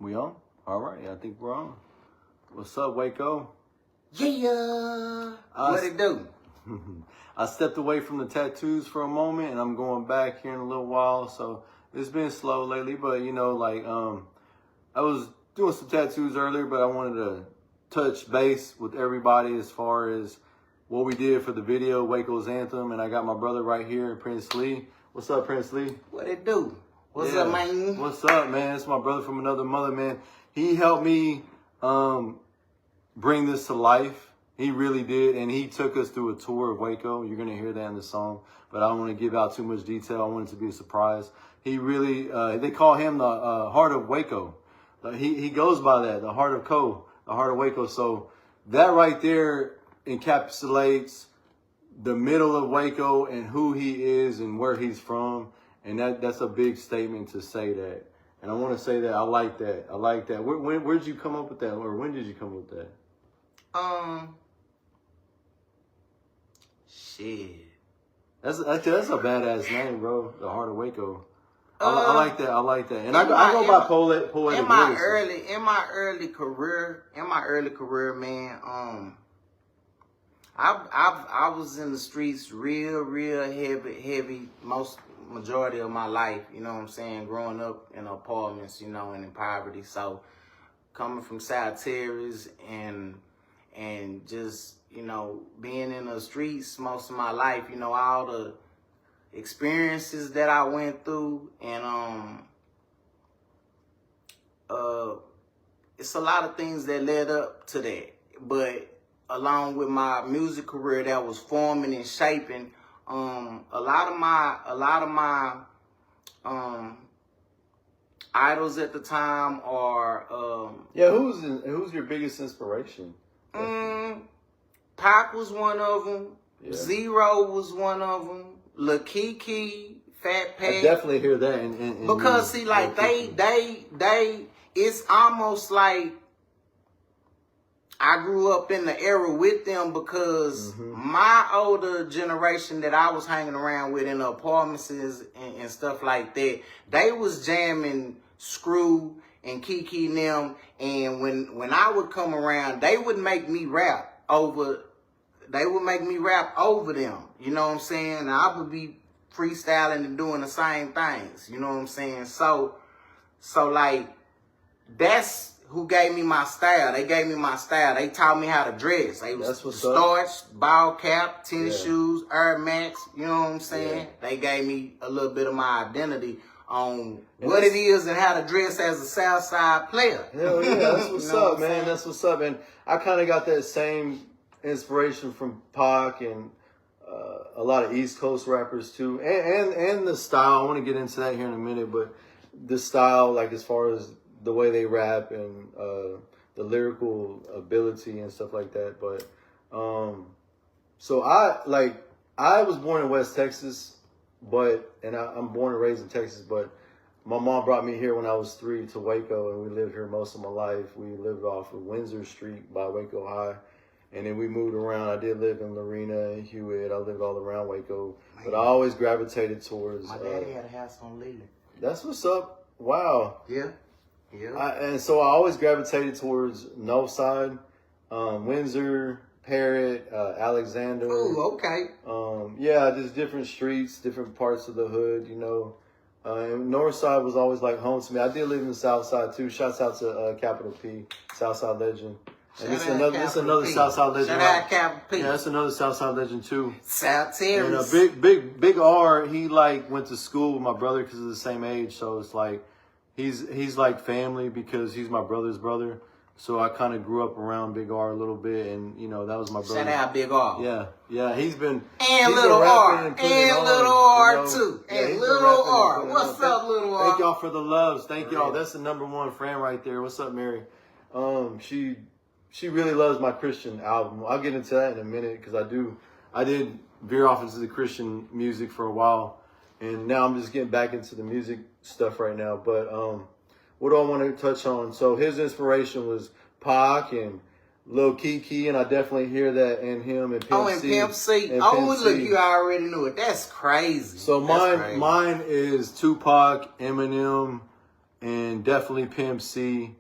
We on? All right, I think we're on. What's up, Waco? Yeah. What it do? I stepped away from the tattoos for a moment, and I'm going back here in a little while. So it's been slow lately, but you know, like I was doing some tattoos earlier, but I wanted to touch base with everybody as far as what we did for the video, Wacos Anthem, and I got my brother right here, Prince Lee. What's up, Prince Lee? What it do? What's up, man? What's up, man? It's my brother from another mother, man. He helped me bring this to life. He really did, and he took us through a tour of Waco. You're gonna hear that in the song, but I don't want to give out too much detail. I want it to be a surprise. He really, they call him the heart of Waco. He goes by that, the heart of the heart of Waco. So that right there encapsulates the middle of Waco and who he is and where he's from. And that's a big statement to say that. And I want to say that I like that. I like that. Where did you come up with that? Or when did you come up with that? Shit. That's a badass name, bro. The Heart of Waco. I like that. I like that. And I go by poetic in my early career, man. I was in the streets real heavy majority of my life, you know what I'm saying, growing up in apartments, you know, and in poverty. So coming from South Terrace and just, you know, being in the streets most of my life, you know, all the experiences that I went through, and it's a lot of things that led up to that. But along with my music career that was forming and shaping, a lot of my idols at the time are who's your biggest inspiration? Pac was one of them. Yeah. Zero was one of them. Lil Kiki, Fat Pat. I definitely hear that. In because see, like they, it's almost like I grew up in the era with them because my older generation that I was hanging around with in the apartments and stuff like that, they was jamming Screw and Kiki and them. And when I would come around, they would make me rap over them. You know what I'm saying? And I would be freestyling and doing the same things. You know what I'm saying? So like, that's who gave me my style. They gave me my style. They taught me how to dress. They was starched, ball cap, tennis shoes, Air Max. You know what I'm saying? Yeah. They gave me a little bit of my identity on what it is and how to dress as a Southside player. Hell yeah, that's what's up, man. That's what's up. And I kind of got that same inspiration from Pac and a lot of East Coast rappers too, and the style. I want to get into that here in a minute, but the style, like as far as the way they rap and the lyrical ability and stuff like that. But so I was born in West Texas, and I'm born and raised in Texas, but my mom brought me here when I was 3 to Waco, and we lived here most of my life. We lived off of Windsor Street by Waco High. And then we moved around. I did live in Lorena and Hewitt. I lived all around Waco. But I always gravitated towards... My daddy had a house on Lee. That's what's up. Wow. Yeah. Yeah. And so I always gravitated towards Northside, Windsor, Parrott, Alexander. Oh, okay. Yeah, just different streets, different parts of the hood, you know. And Northside was always like home to me. I did live in the Southside too. Shouts out to Capital P, Southside legend. And it's another Southside legend. Shout out Capital P. Yeah, that's another Southside legend too. South Terrace. And big R, he like went to school with my brother because of the same age. So it's like he's like family because he's my brother's brother. So I kind of grew up around Big R a little bit, and you know that was my brother. Shout out Big R. Yeah, he's been Little R and Little R, you know, too, and Little R. What's up, Little R? Thank y'all for the loves. Thank y'all. That's the #1 fan right there. What's up, Mary? She really loves my Christian album. I'll get into that in a minute because I did veer off into the Christian music for a while, and now I'm just getting back into the music stuff right now. But what do I want to touch on? So his inspiration was Pac and Lil Kiki, and I definitely hear that in him and Pimp C. Oh, and Pimp C. Look, you already knew it. That's crazy. So mine is Tupac, Eminem, and definitely Pimp C.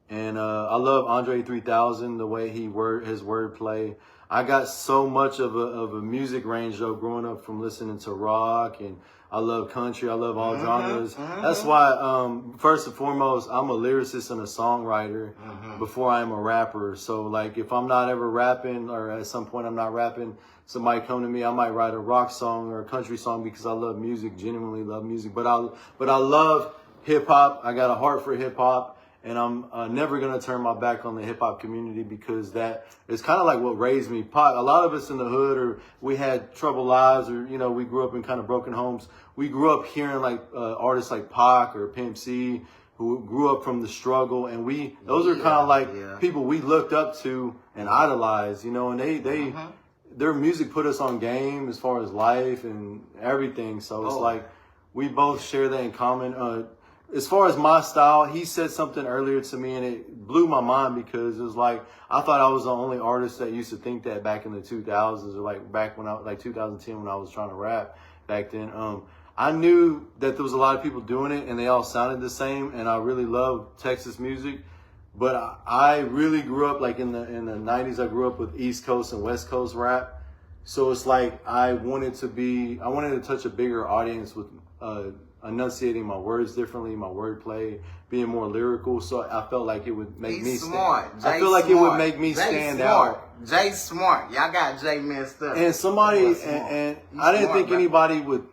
And I love Andre 3000, the way his wordplay. I got so much of a music range though, growing up from listening to rock, and I love country. I love all genres. That's why, first and foremost, I'm a lyricist and a songwriter before I'm a rapper. So like, if I'm not ever rapping, or at some point I'm not rapping, somebody come to me, I might write a rock song or a country song because I love music, genuinely love music. But I love hip hop. I got a heart for hip hop. And I'm never going to turn my back on the hip-hop community, because that is kind of like what raised me. A lot of us in the hood, or we had troubled lives, or, you know, we grew up in kind of broken homes. We grew up hearing like artists like Pac or Pimp C, who grew up from the struggle. And those are kind of like people we looked up to and idolized, you know, and their music put us on game as far as life and everything. So it's like we both share that in common. As far as my style, he said something earlier to me, and it blew my mind, because it was like, I thought I was the only artist that used to think that back in the 2000s, or like back when like 2010, when I was trying to rap back then. I knew that there was a lot of people doing it, and they all sounded the same, and I really love Texas music. But I really grew up like in the 90s. I grew up with East Coast and West Coast rap. So it's like I wanted to touch a bigger audience with enunciating my words differently, my wordplay, being more lyrical. So I felt like it would make me smart. I feel like it would make me stand out. Jay smart. Y'all got Jay messed up. And somebody, and I didn't think anybody would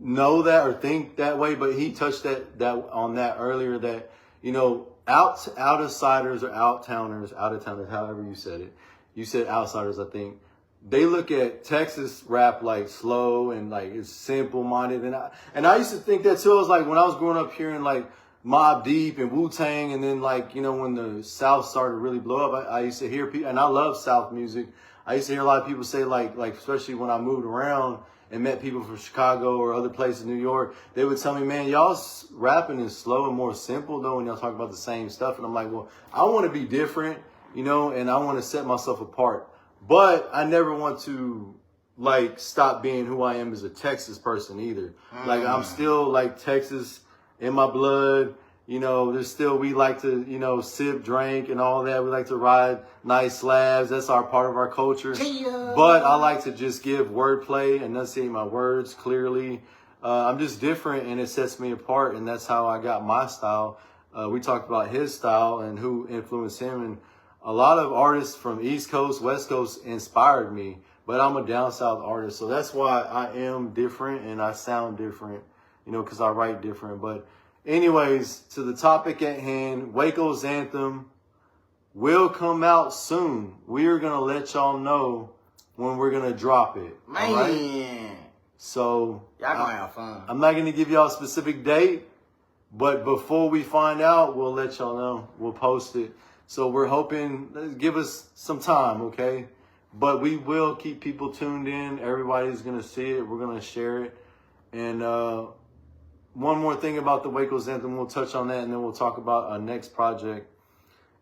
know that or think that way, but he touched that on that earlier, that, you know, outsiders or out-of-towners, however you said it. You said outsiders, I think. They look at Texas rap like slow and like it's simple-minded, and I used to think that too. I was like, when I was growing up hearing like Mobb Deep and Wu-Tang, and then like, you know, when the South started to really blow up, I used to hear people, and I love South music. I used to hear a lot of people say like especially when I moved around and met people from Chicago or other places, New York, they would tell me, man, y'all's rapping is slow and more simple though, and y'all talk about the same stuff. And I'm like, well, I want to be different, you know, and I want to set myself apart. But I never want to like stop being who I am as a Texas person either. Like I'm still like Texas in my blood. You know, we like to, you know, sip, drink and all that. We like to ride nice slabs. That's part of our culture. But I like to just give wordplay, enunciate my words clearly. I'm just different, and it sets me apart. And that's how I got my style. We talked about his style and who influenced him, and a lot of artists from East Coast, West Coast inspired me, but I'm a down south artist. So that's why I am different and I sound different, you know, because I write different. But anyways, to the topic at hand, Wacos Anthem will come out soon. We are going to let y'all know when we're going to drop it. Man. All right? So y'all going to have fun. I'm not going to give y'all a specific date, but before we find out, we'll let y'all know. We'll post it. So we're hoping, give us some time, okay? But we will keep people tuned in. Everybody's going to see it. We're going to share it. And one more thing about the Wacos Anthem, we'll touch on that, and then we'll talk about our next project,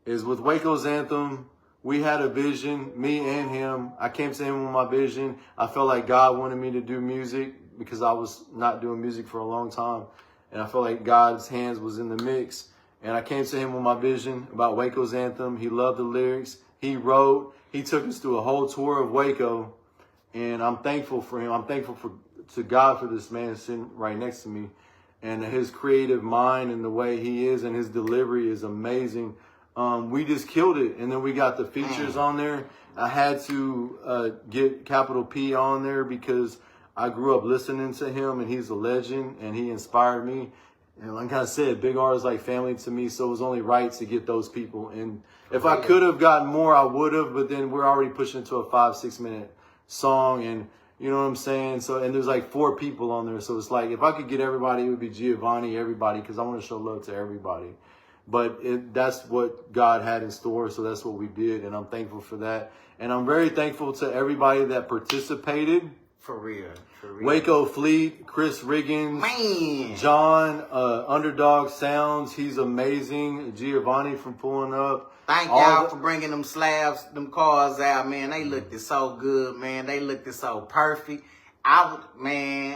is with Wacos Anthem, we had a vision, me and him. I came to him with my vision. I felt like God wanted me to do music because I was not doing music for a long time. And I felt like God's hands was in the mix. And I came to him with my vision about Wacos Anthem. He loved the lyrics. He wrote. He took us through a whole tour of Waco. And I'm thankful for him. I'm thankful to God for this man sitting right next to me. And his creative mind and the way he is, and his delivery is amazing. We just killed it. And then we got the features on there. I had to get capital P on there because I grew up listening to him, and he's a legend, and he inspired me. And like I said, big artists like family to me, so it was only right to get those people. And if I could have gotten more, I would have, but then we're already pushing into a 5-6 minute song, and you know what I'm saying? So, and there's like 4 people on there, so it's like, if I could get everybody, it would be Giovanni, everybody, because I want to show love to everybody. But that's what God had in store, so that's what we did, and I'm thankful for that. And I'm very thankful to everybody that participated. For real. Waco Fleet, Chris Riggins, Man. John, Underdog Sounds, he's amazing. Giovanni from pulling up. Thank y'all for bringing them slabs, them cars out, man. They looked so good, man. They looked so perfect. I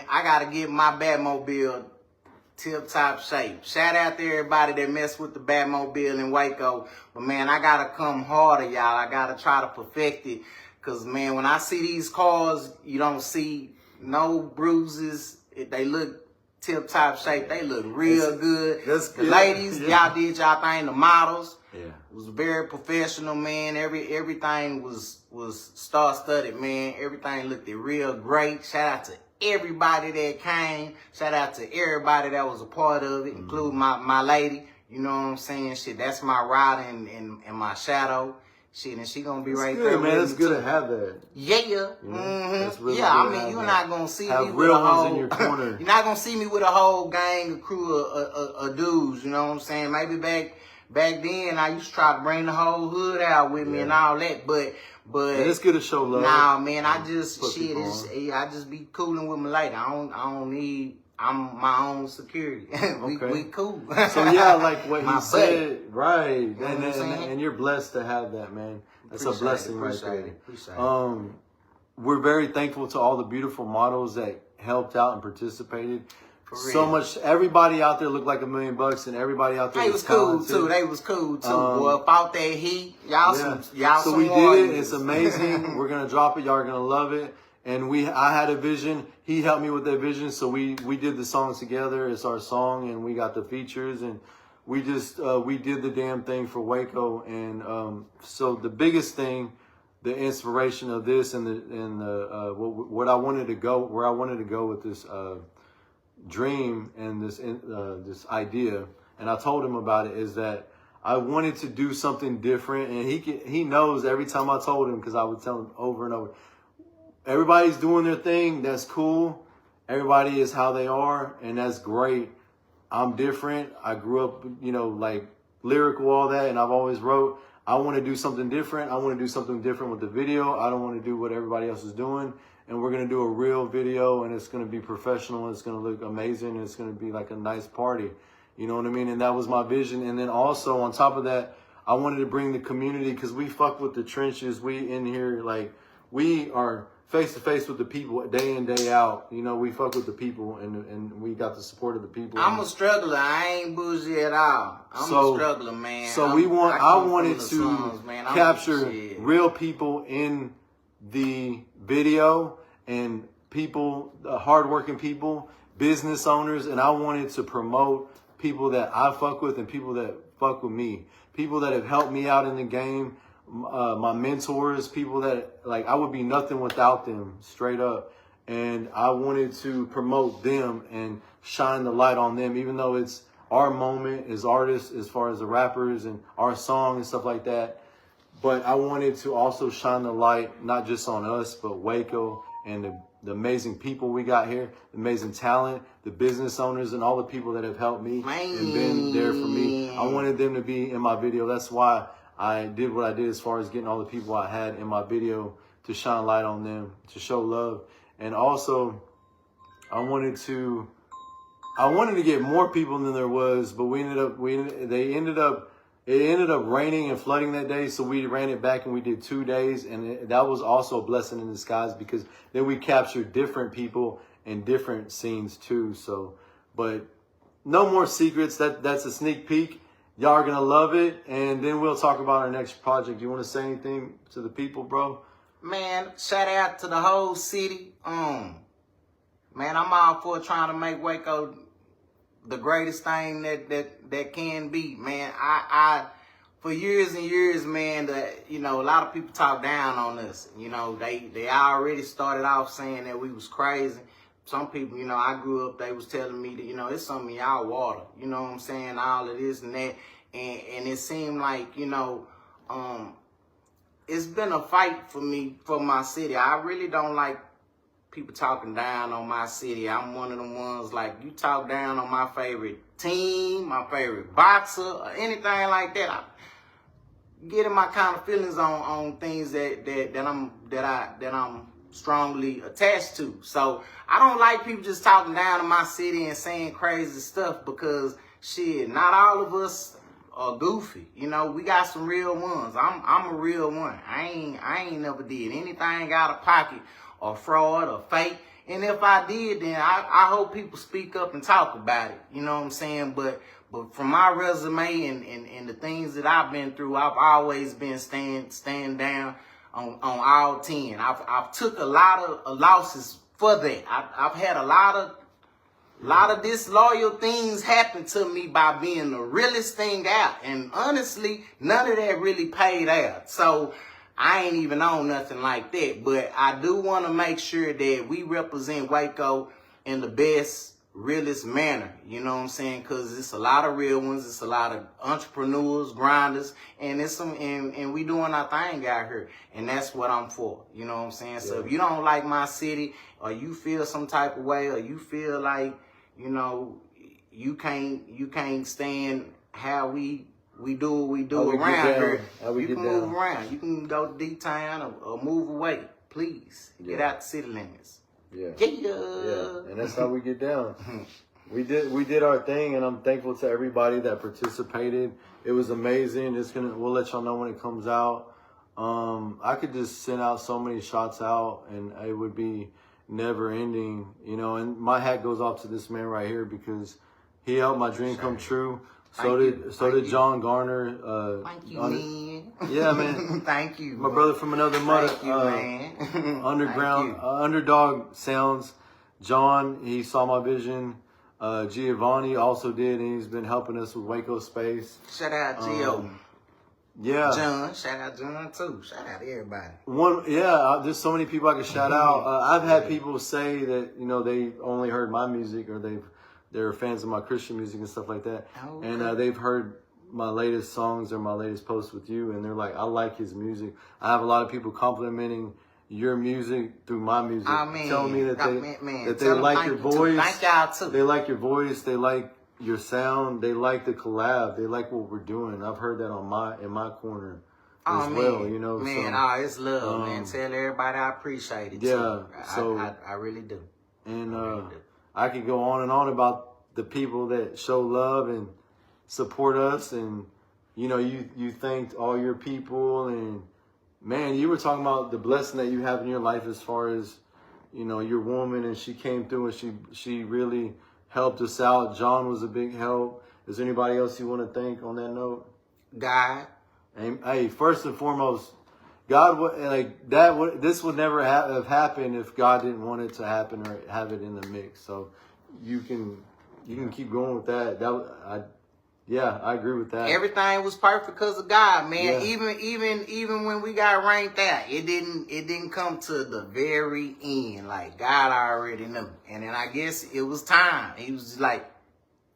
got to give my Batmobile tip-top shape. Shout out to everybody that messed with the Batmobile in Waco. But, man, I got to come harder, y'all. I got to try to perfect it. Because, man, when I see these cars, you don't see no bruises. They look tip-top shape. They look real good. The ladies, y'all did y'all thing. The models. Yeah. It was very professional, man. Everything was star-studded, man. Everything looked real great. Shout out to everybody that came. Shout out to everybody that was a part of it, including my lady. You know what I'm saying? Shit, that's my rider and my shadow. Shit, and she gonna be right there. Man, it's good to have that. Yeah. That's really yeah, I good to mean, have you're that. not gonna see Have me with real a ones whole. in your corner. You're not gonna see me with a whole gang, a crew of dudes. You know what I'm saying? Maybe back then, I used to try to bring the whole hood out with me and all that, but and it's good to show love. Nah, man, I just I just be cooling with my lady. I don't need. I'm my own security. we cool. So yeah, like what My you said, buddy. right? You know what I'm saying? And you're blessed to have that, man. That's a blessing right there. Appreciate it. We're very thankful to all the beautiful models that helped out and participated. So much. Everybody out there looked like $1 million, and everybody out there was cool talented. too. They was cool too. Boy, about that heat, y'all So some we warriors. did it. It's amazing. We're gonna drop it. Y'all are gonna love it. And I had a vision. He helped me with that vision. So we did the song together. It's our song, and we got the features, and we just we did the damn thing for Waco. And so the biggest thing, the inspiration of this, and what I wanted to go, where I wanted to go with this dream and this idea, and I told him about it, is that I wanted to do something different. And he knows every time I told him, because I would tell him over and over. Everybody's doing their thing. That's cool. Everybody is how they are, and that's great. I'm different. I grew up, like lyrical, all that, and I've always wrote. I want to do something different. I want to do something different with the video. I don't want to do what everybody else is doing. And we're going to do a real video, and it's going to be professional. It's going to look amazing. And it's going to be like a nice party. You know what I mean? And that was my vision. And then also on top of that, I wanted to bring the community, because we fuck with the trenches. We in here, like, we are face to face with the people day in, day out. We fuck with the people, and we got the support of the people. I'm a struggler. I ain't bougie at all. I'm a struggler, man. So I wanted to capture real people in the video, and people, hardworking people, business owners, and I wanted to promote people that I fuck with and people that fuck with me, people that have helped me out in the game. My mentors, people that, like, I would be nothing without them, straight up. And I wanted to promote them and shine the light on them, even though it's our moment as artists, as far as the rappers and our song and stuff like that. But I wanted to also shine the light, not just on us, but Waco and the amazing people we got here, the amazing talent, the business owners, and all the people that have helped me and been there for me. I wanted them to be in my video. That's why I did what I did, as far as getting all the people I had in my video to shine light on them, to show love. And also, I wanted to get more people than there was, but it ended up raining and flooding that day, so we ran it back and we did 2 days, and that was also a blessing in disguise, because then we captured different people and different scenes too. So, but no more secrets. That's a sneak peek. Y'all are going to love it, and then we'll talk about our next project. You want to say anything to the people, bro? Man, shout out to the whole city. Man, I'm all for trying to make Waco the greatest thing that can be, man. I for years and years, man, a lot of people talk down on us. They already started off saying that we was crazy. Some people, I grew up, they was telling me that, it's some of y'all water. You know what I'm saying? All of this and that. And it seemed like, it's been a fight for me, for my city. I really don't like people talking down on my city. I'm one of them ones, like, you talk down on my favorite team, my favorite boxer, or anything like that. I getting my kind of feelings on things that I'm strongly attached to. So I don't like people just talking down on my city and saying crazy stuff, because shit, not all of us are goofy. We got some real ones. I'm a real one. I ain't never did anything out of pocket or fraud or fake. And if I did, then I hope people speak up and talk about it. You know what I'm saying? But from my resume and the things that I've been through, I've always been stand down on all 10. I've took a lot of losses for that. I've had a lot of disloyal things happen to me by being the realest thing out. And honestly, none of that really paid out. So I ain't even on nothing like that. But I do want to make sure that we represent Waco in the best, realest manner. You know what I'm saying? Because it's a lot of real ones. It's a lot of entrepreneurs, grinders, and it's some and we doing our thing out here. And that's what I'm for. You know what I'm saying? So if you don't like my city, or you feel some type of way, or you feel like, you know, you can't stand how we do what we do around here, you can move around. You can go to D-Town or move away. Please get out the city limits. Yeah, and that's how we get down. We did our thing, and I'm thankful to everybody that participated. It was amazing. We'll let y'all know when it comes out. I could just send out so many shots out, and it would be never ending, you know. And my hat goes off to this man right here because he helped my dream come true. So did John Garner. Thank you, man. Yeah, man. Thank you. My brother from another mother. Thank you, man. Underground Underdog Sounds. John, he saw my vision. Giovanni also did, and he's been helping us with Waco Space. Shout out Gio. Yeah. John. Shout out John too. Shout out everybody. There's so many people I can shout out. I've had people say that, you know, they only heard my music, or they're fans of my Christian music and stuff like that. Oh, okay. And they've heard my latest songs or my latest posts with you, and they're like, I like his music. I have a lot of people complimenting your music through my music, telling me that they like your voice. Thank y'all too. They like your voice. They like your sound. They like the collab. They like what we're doing. I've heard that in my corner as well. You know, man, it's love, man. Tell everybody I appreciate it. Yeah, too. I really do. And I could go on and on about the people that show love and support us, and you know, you thanked all your people, and man, you were talking about the blessing that you have in your life as far as, you know, your woman, and she came through and she really helped us out. John was a big help. Is there anybody else you want to thank on that note? God. Hey, first and foremost, God would this would never have happened if God didn't want it to happen or have it in the mix. So you can keep going with that. I agree with that. Everything was perfect because of God, man. Yeah. Even when we got ranked out, it didn't come to the very end. Like, God already knew. And then I guess it was time. He was just like,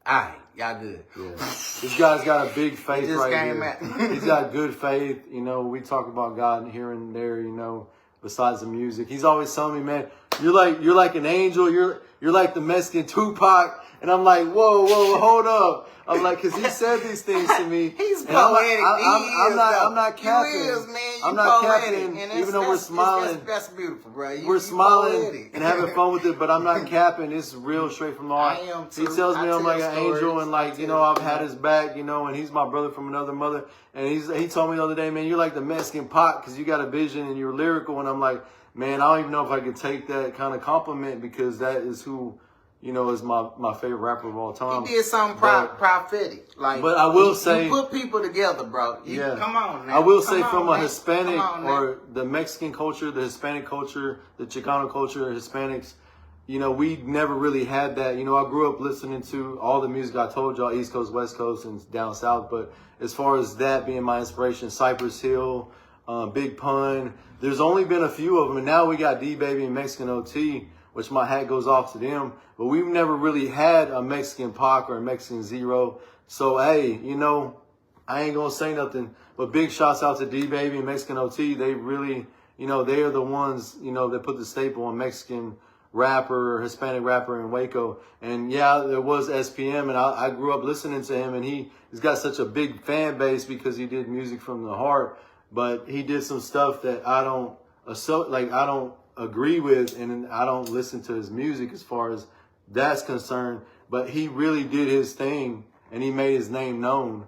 all right, y'all good. Yeah. This guy's got a big faith right here. He's got good faith. You know, we talk about God here and there, you know, besides the music. He's always telling me, man, you're like an angel. You're like the Mexican Tupac. And I'm like, whoa, hold up. I'm like, because he said these things to me. He's poetic. I'm not capping. I'm not capping, even though we're smiling. That's beautiful, bro. We're smiling and having fun with it, but I'm not capping. It's real straight from the heart. I am too. He tells me I'm like an angel, and like, you know, I've had his back, you know, and he's my brother from another mother. And he told me the other day, man, you're like the Mexican Pac because you got a vision and you're lyrical. And I'm like, man, I don't even know if I could take that kind of compliment because that is who, you know, is my favorite rapper of all time. He did something prophetic. Like, but I will say, you put people together, bro. Come on, man. I will say from a Hispanic or the Mexican culture, the Hispanic culture, the Chicano culture, Hispanics, you know, we never really had that. You know, I grew up listening to all the music I told y'all, East Coast, West Coast, and down South. But as far as that being my inspiration, Cypress Hill, Big Pun, there's only been a few of them. And now we got D-Baby and Mexican OT, which my hat goes off to them. But we've never really had a Mexican Pac or a Mexican Zero. So, hey, you know, I ain't going to say nothing. But big shouts out to D-Baby and Mexican OT. They really, you know, they are the ones, you know, that put the staple on Mexican rapper, Hispanic rapper in Waco. And yeah, there was SPM, and I grew up listening to him, and he's got such a big fan base because he did music from the heart. But he did some stuff that I don't agree with, and I don't listen to his music as far as that's concerned. But he really did his thing, and he made his name known.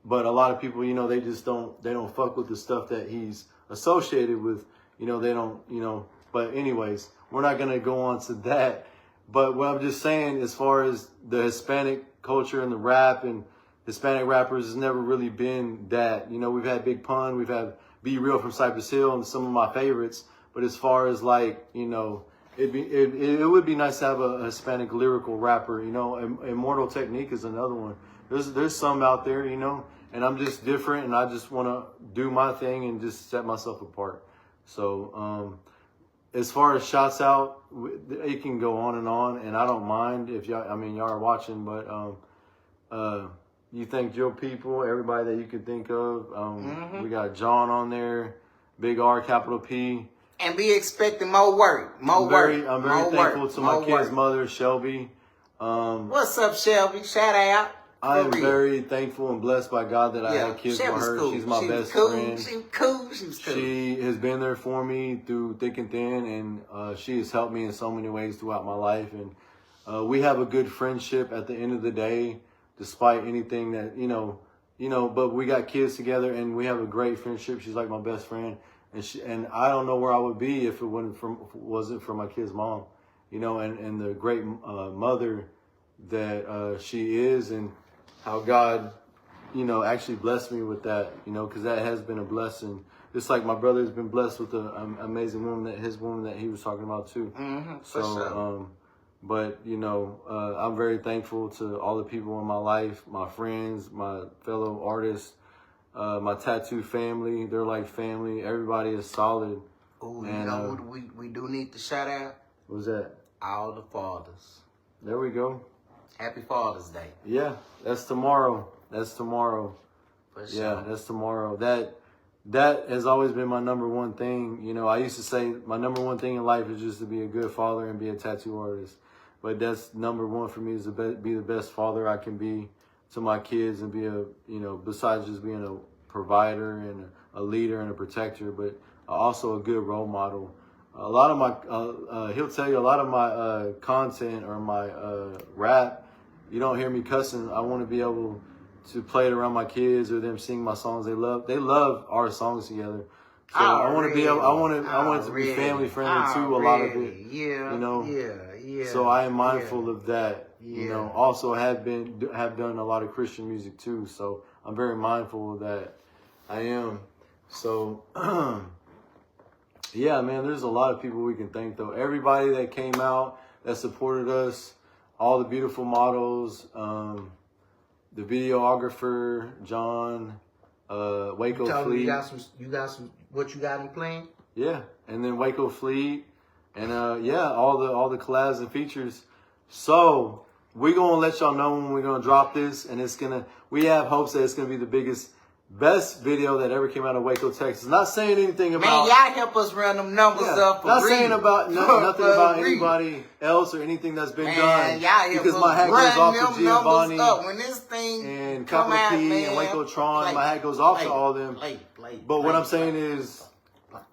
But a lot of people, you know, they don't fuck with the stuff that he's associated with. You know, they don't, you know. But anyways, we're not going to go on to that. But what I'm just saying, as far as the Hispanic culture and the rap and Hispanic rappers, has never really been that. You know, we've had Big Pun, we've had Be Real from Cypress Hill, and some of my favorites. But as far as like, you know, it would be nice to have a Hispanic lyrical rapper. You know, Immortal Technique is another one. There's some out there, you know, and I'm just different, and I just want to do my thing and just set myself apart. So, as far as shots out, it can go on, and I don't mind if y'all, I mean, y'all are watching, but you thank your people, everybody that you can think of. We got John on there, Big R, capital P. And be expecting more work, I'm very thankful to my kid's mother, Shelby. What's up, Shelby? Shout out. I am very thankful and blessed by God that I had kids with her. Cool. She's my best friend. She was cool. She has been there for me through thick and thin, and she has helped me in so many ways throughout my life. And we have a good friendship at the end of the day, despite anything that, you know, but we got kids together and we have a great friendship. She's like my best friend. And I don't know where I would be if it wasn't for my kid's mom, you know, and the great mother that she is, and how God, you know, actually blessed me with that, you know, because that has been a blessing. Just like my brother's been blessed with the amazing woman that he was talking about too. For sure. But you know, I'm very thankful to all the people in my life, my friends, my fellow artists. My tattoo family, they're like family. Everybody is solid. Oh, you know what we do need to shout out? What's that? All the fathers. There we go. Happy Father's Day. Yeah, that's tomorrow. For sure. Yeah, that's tomorrow. That has always been my number one thing. You know, I used to say my number one thing in life is just to be a good father and be a tattoo artist. But that's number one for me, is to be the best father I can be to my kids, and be besides just being a provider and a leader and a protector, but also a good role model. A lot of my, he'll tell you, a lot of my content or my rap, you don't hear me cussing. I want to be able to play it around my kids or them sing my songs they love. They love our songs together. So I want to be able, I want it to be family friendly too. A lot of it, you know. Yeah. So I am mindful of that. You know, also have done a lot of Christian music too. So I'm very mindful of that. I am. So, yeah, man, there's a lot of people we can thank though. Everybody that came out, that supported us, all the beautiful models, the videographer, John, Waco Fleet. You got some, what you got in plan? Yeah. And then Waco Fleet, and all the collabs and features. So we're going to let y'all know when we're going to drop this, and we have hopes that it's going to be the best video that ever came out of Waco, Texas. Not saying anything about... Man, y'all help us run them numbers up for Not real. saying about nothing about anybody else or anything that's been done. Y'all because my hat goes off to Giovanni when this thing and come Capital out, P man, and Waco Tron. My hat goes off to all of them. But what I'm saying is...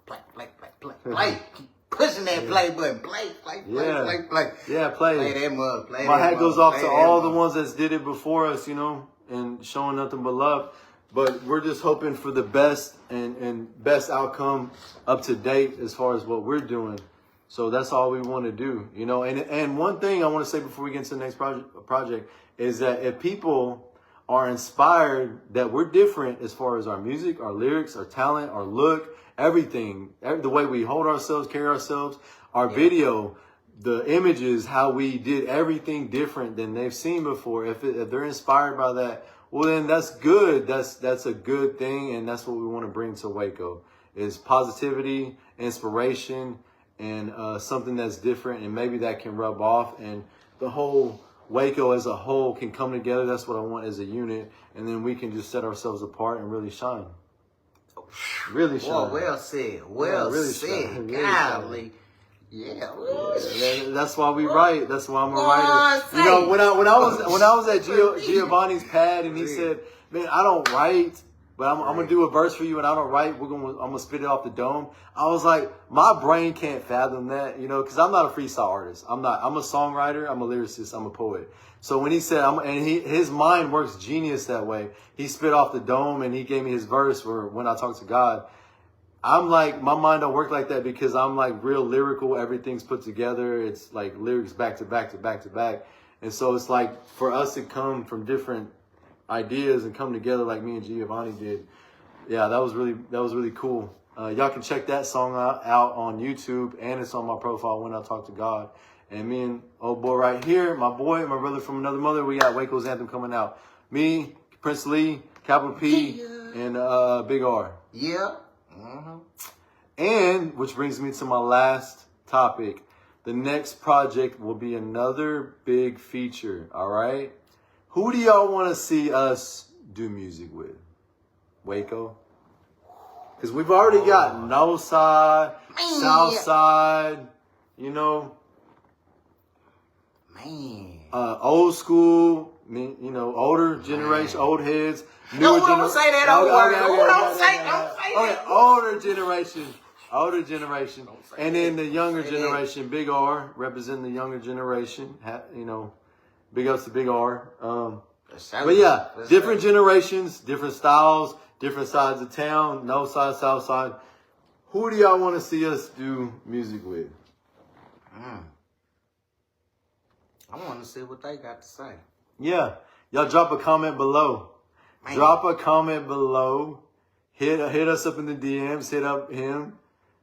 Play. Keep pushing that play button. Play. Yeah, play. Play that mug. My hat goes off to all the ones that did it before us, you know, and showing nothing but love. But we're just hoping for the best and best outcome up to date as far as what we're doing. So that's all we want to do, you know. And one thing I want to say before we get into the next project is that if people are inspired that we're different as far as our music, our lyrics, our talent, our look, everything, the way we hold ourselves, carry ourselves, our video, the images, how we did everything different than they've seen before. If they're inspired by that, well, then that's good. That's a good thing, and that's what we want to bring to Waco, is positivity, inspiration, and something that's different, and maybe that can rub off, and the whole Waco as a whole can come together. That's what I want as a unit, and then we can just set ourselves apart and really shine. Really shine. Well said. Really said. Golly. Yeah. That's why we write. That's why I'm a writer. You know, when I was at Giovanni's pad and he said, "Man, I don't write, but I'm gonna do a verse for you, and I don't write. I'm gonna spit it off the dome." I was like, my brain can't fathom that, you know, because I'm not a freestyle artist. I'm a songwriter. I'm a lyricist. I'm a poet. So when he said, his mind works genius that way. He spit off the dome and he gave me his verse for when I talk to God. I'm like, my mind don't work like that because I'm like real lyrical. Everything's put together. It's like lyrics back to back to back to back. And so it's like for us to come from different ideas and come together like me and Giovanni did. Yeah, that was really cool. Y'all can check that song out on YouTube, and it's on my profile, When I Talk to God. And me and old boy right here, my brother from another mother, we got Wacos Anthem coming out. Me, Prince Lee, Capital P, and Big R. Yeah. Mm-hmm. And which brings me to my last topic. The next project will be another big feature. All right. Who do y'all want to see us do music with? Waco? Because we've already got North Side, South Side, you know. Man. Old school, you know, older generation, old heads. No, don't say that old word. Don't say that. Older generation. And then the younger generation, Big R, representing the younger generation. You know, big ups to Big R. But yeah, different generations, different styles, different sides of town, North Side, South Side. Who do y'all want to see us do music with? I want to see what they got to say. Yeah. Y'all drop a comment below. Man. Drop a comment below. Hit us up in the DMs. Hit up him.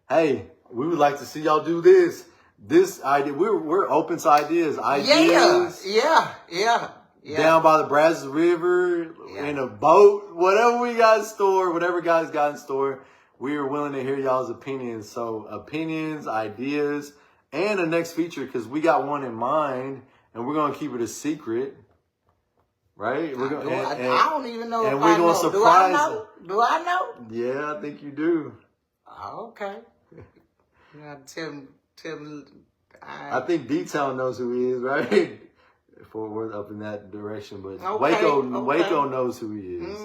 Hey, we would like to see y'all do this. This idea. We're open to ideas. Ideas. Yeah. Down by the Brazos River, in a boat, whatever we got in store, whatever guys got in store, we are willing to hear y'all's opinions. So opinions, ideas, and the next feature, because we got one in mind, and we're gonna keep it a secret, right? We're gonna. I don't even know. And we're gonna surprise them. Do I know? Yeah, I think you do. Okay. You gotta tell me. I think D-Town knows who he is, right? Fort Worth up in that direction, but okay. Waco knows who he is.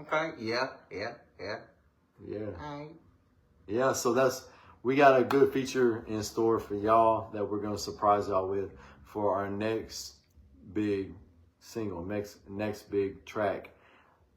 Okay. Yeah. Yeah, so we got a good feature in store for y'all that we're gonna surprise y'all with for our next big single, next big track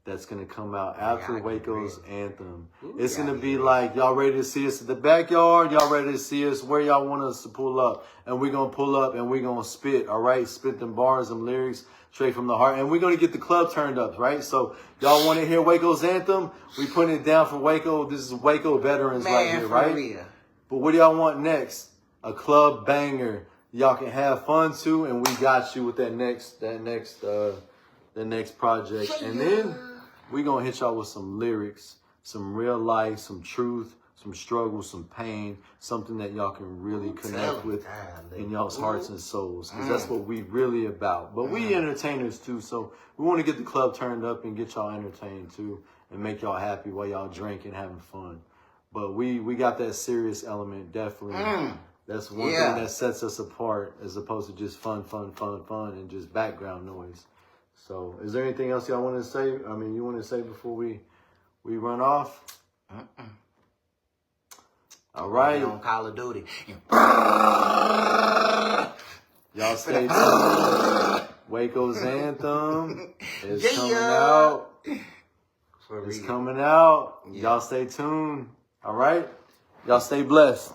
that's gonna come out after Wacos Anthem. It's gonna be like, y'all ready to see us at the backyard? Y'all ready to see us where y'all want us to pull up? And we're gonna pull up and we're gonna spit, all right? Spit them bars, them lyrics straight from the heart. And we're gonna get the club turned up, right? So y'all wanna hear Wacos Anthem? We putting it down for Waco. This is Waco veterans right here, right? Real. But what do y'all want next? A club banger. Y'all can have fun too, and we got you with the next project. And then we're going to hit y'all with some lyrics, some real life, some truth, some struggle, some pain, something that y'all can really connect with in y'all's hearts and souls. Because that's what we really about. But we entertainers too, so we want to get the club turned up and get y'all entertained too and make y'all happy while y'all drinking, having fun. But we got that serious element, definitely. That's one thing that sets us apart as opposed to just fun, and just background noise. So, is there anything else y'all want to say? I mean, you want to say before we run off? All right. On Call of Duty. Y'all stay tuned. Wacos Anthem is coming out. It's coming out. Y'all stay tuned. All right? Y'all stay blessed.